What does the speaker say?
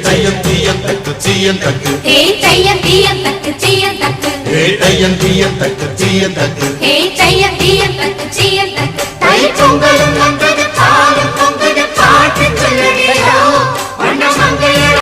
தையம் தீயம் தக்கு சீயம் தக்கு தையம் தீயம் தக்கு சீயம் தக்கு தையம் தீயம் தக்கு சீயம் தக்கு தையம் தீயம் தக்கு சீயம் தக்கு தை பொங்கலும்